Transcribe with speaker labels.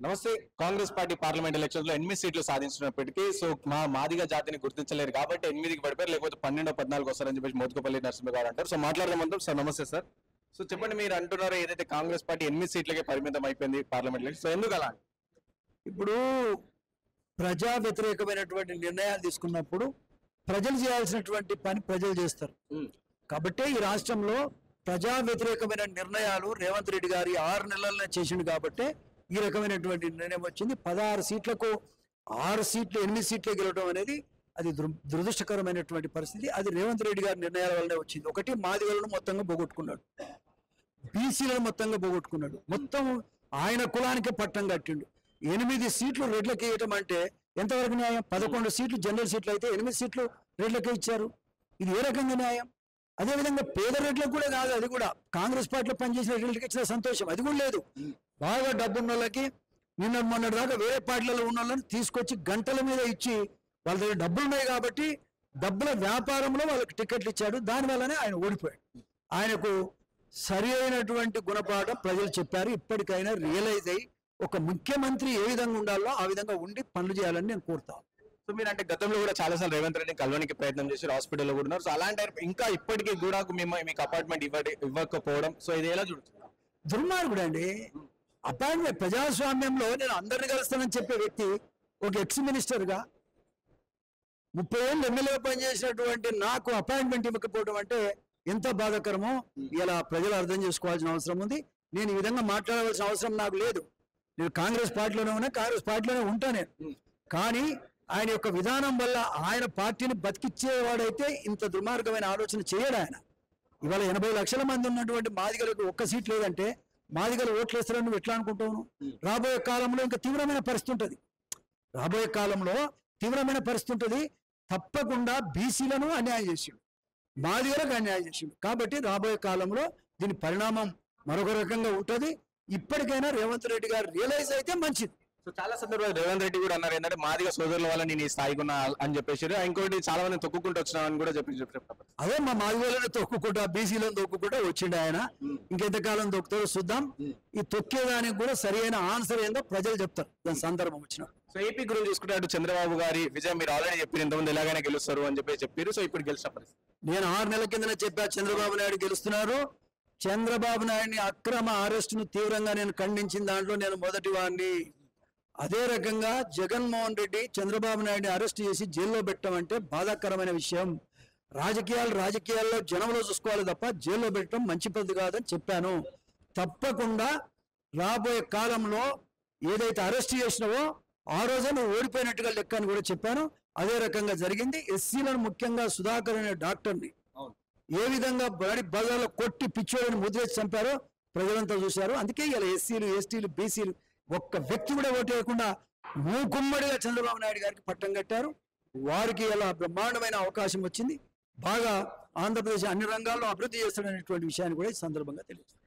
Speaker 1: నమస్తే. Congress party parliament elections లో 8 సీట్లు సాధించినప్పటికీ మాదిగ జాతిని గుర్తించలేరు కాబట్టి 8కి పడిపోయారు, లేకపోతే 12, 14 వస్తారని చెప్పేసి మోత్కుపల్లి నరసింహ గారు అంటారు. సో మాట్లాడదామంటాం. సార్ నమస్తే సార్. సో చెప్పండి, మీరు అంటున్నారు ఏదైతే కాంగ్రెస్ పార్టీ 8 సీట్లకే పరిమితం అయిపోయింది పార్లమెంట్ లో, సో ఎందుకు అలా?
Speaker 2: ఇప్పుడు ప్రజా వ్యతిరేకమైనటువంటి నిర్ణయాలు తీసుకున్నప్పుడు ప్రజలు చేయాల్సినటువంటి పని ప్రజలు చేస్తారు. కాబట్టి ఈ రాష్ట్రంలో ప్రజా వ్యతిరేకమైన నిర్ణయాలు రేవంత్ రెడ్డి గారి 6 నెలల్లో చేసిండు కాబట్టి ఈ రకమైనటువంటి నిర్ణయం వచ్చింది. 16 సీట్లకు 6 సీట్లు 8 సీట్లు గెలవడం అనేది అది దురదృష్టకరమైనటువంటి పరిస్థితి. అది రేవంత్ రెడ్డి గారి నిర్ణయాల వల్లనే వచ్చింది. ఒకటి, మాదిగలను మొత్తంగా పోగొట్టుకున్నాడు, బీసీలను మొత్తంగా పోగొట్టుకున్నాడు, మొత్తం ఆయన కులానికే పట్టం కట్టిండు. 8 సీట్లు రెడ్లకి ఇవ్వటం అంటే ఎంతవరకు న్యాయం? 11 సీట్లు జనరల్ సీట్లు అయితే 8 సీట్లు రెడ్లకే ఇచ్చారు. ఇది ఏ రకంగా న్యాయం? అదేవిధంగా పేద రెడ్లకు కూడా కాదు, అది కూడా కాంగ్రెస్ పార్టీలో పనిచేసిన రెడ్లకి ఇచ్చిన సంతోషం అది కూడా లేదు. బాగా డబ్బున్న వాళ్ళకి నిన్న మొన్నటి దాకా వేరే పార్టీలలో ఉన్న వాళ్ళని తీసుకొచ్చి గంటల మీద ఇచ్చి వాళ్ళ దగ్గర డబ్బులు ఉన్నాయి కాబట్టి డబ్బుల వ్యాపారంలో వాళ్ళకి టికెట్లు ఇచ్చాడు. దానివల్లనే ఆయన ఓడిపోయాడు. ఆయనకు సరి అయినటువంటి గుణపాఠం ప్రజలు చెప్పారు. ఇప్పటికైనా రియలైజ్ అయ్యి ఒక ముఖ్యమంత్రి ఏ విధంగా ఉండాలో ఆ విధంగా ఉండి పనులు చేయాలని నేను కోరుతాను.
Speaker 1: సో మీరు అంటే గతంలో కూడా చాలా సార్లు రేవంత్ రెడ్డిని కలవడానికి ప్రయత్నం చేసి హాస్పిటల్లో కూడా ఉన్నారు. సో అలాంటి ఇంకా ఇప్పటికీ కూడా మీకు అపాయింట్మెంట్ ఇవ్వకపోవడం, సో ఇది ఎలా చూడుతుంది?
Speaker 2: దుర్మార్గుడు అండి. అపాయింట్మెంట్ ప్రజాస్వామ్యంలో నేను అందరిని కలుస్తానని చెప్పే వ్యక్తి ఒక ఎక్స్ మినిస్టర్గా 30 ఏళ్ళు ఎమ్మెల్యే పనిచేసినటువంటి నాకు అపాయింట్మెంట్ ఇవ్వకపోవడం అంటే ఎంత బాధాకరమో ఇలా ప్రజలు అర్థం చేసుకోవాల్సిన అవసరం ఉంది. నేను ఈ విధంగా మాట్లాడవలసిన అవసరం నాకు లేదు. నేను కాంగ్రెస్ పార్టీలోనే ఉన్నా, కాంగ్రెస్ పార్టీలోనే ఉంటాను. కానీ ఆయన యొక్క విధానం వల్ల ఆయన పార్టీని బతికిచ్చేవాడైతే ఇంత దుర్మార్గమైన ఆలోచన చేయడు ఆయన. ఇవాళ 80 లక్షల మంది ఉన్నటువంటి మాదిగలకు ఒక్క సీట్ లేదంటే మాదిగలు ఓట్లు వేస్తారని నువ్వు ఎట్లా అనుకుంటావు? రాబోయే కాలంలో ఇంకా తీవ్రమైన పరిస్థితి ఉంటుంది. రాబోయే కాలంలో తీవ్రమైన పరిస్థితి ఉంటుంది. తప్పకుండా బీసీలను అన్యాయం చేసిండు, మాదిగలకు అన్యాయం చేసిండు. కాబట్టి రాబోయే కాలంలో దీని పరిణామం మరొక రకంగా ఉంటుంది. ఇప్పటికైనా రేవంత్ రెడ్డి గారు రియలైజ్ అయితే మంచిది.
Speaker 1: సో చాలా సందర్భాలు రేవంత్ రెడ్డి కూడా అన్నారు ఏంటంటే మాదిగ సోదరుల వల్ల నేను ఈ స్థాయికి ఉన్నా అని చెప్పేసి. ఇంకోటి చాలా మంది తొక్కుకుంటూ వచ్చినామని కూడా చెప్పారు.
Speaker 2: అదే మా మాదిగలను తొక్కుకుంటా బీసీలను తొక్కుకుంటా వచ్చిండు ఆయన. ఇంకెంతకాలం తొక్కుతారో చూద్దాం. ఈ తొక్కేదానికి కూడా సరి అయిన ఆన్సర్ ఏందో ప్రజలు చెప్తారు దాని సందర్భం వచ్చిన.
Speaker 1: సో ఏపీ గురించి చూసుకుంటే చంద్రబాబు గారి విజయం మీరు ఆల్రెడీ చెప్పారు, ఇంతమంది ఎలాగైనా గెలుస్తారు అని చెప్పారు. సో ఇప్పుడు గెలిచిన పరిస్థితి
Speaker 2: నేను 6 నెలల కిందనే చెప్పా, చంద్రబాబు నాయుడు గెలుస్తున్నారు. చంద్రబాబు నాయుడిని అక్రమ అరెస్టును తీవ్రంగా నేను ఖండించిన దాంట్లో నేను మొదటి వాడిని. అదే రకంగా జగన్మోహన్ రెడ్డి చంద్రబాబు నాయుడిని అరెస్ట్ చేసి జైల్లో పెట్టడం బాధాకరమైన విషయం. రాజకీయాల్లో జనంలో చూసుకోవాలి తప్ప జైల్లో పెట్టడం మంచి పద్ధతి కాదని చెప్పాను. తప్పకుండా రాబోయే కాలంలో ఏదైతే అరెస్ట్ చేసినావో ఆ రోజే నువ్వు ఓడిపోయినట్టుగా లెక్క అని కూడా చెప్పాను. అదే రకంగా జరిగింది. ఎస్సీలను ముఖ్యంగా సుధాకర్ అనే డాక్టర్ని ఏ విధంగా బజార్లో కొట్టి పిచ్చోడిని ముద్రేసి చంపారో ప్రజలంతా చూశారు. అందుకే ఇలా ఎస్సీలు, ఎస్టీలు, బీసీలు ఒక్క వ్యక్తి కూడా ఓటు వేయకుండా మూకుమ్మడిగా చంద్రబాబు నాయుడు గారికి పట్టం కట్టారు. వారికి ఇలా బ్రహ్మాండమైన అవకాశం వచ్చింది. బాగా ఆంధ్రప్రదేశ్ అన్ని రంగాల్లో అభివృద్ధి చేస్తాడనేటువంటి విషయాన్ని కూడా ఈ సందర్భంగా తెలియజేస్తారు.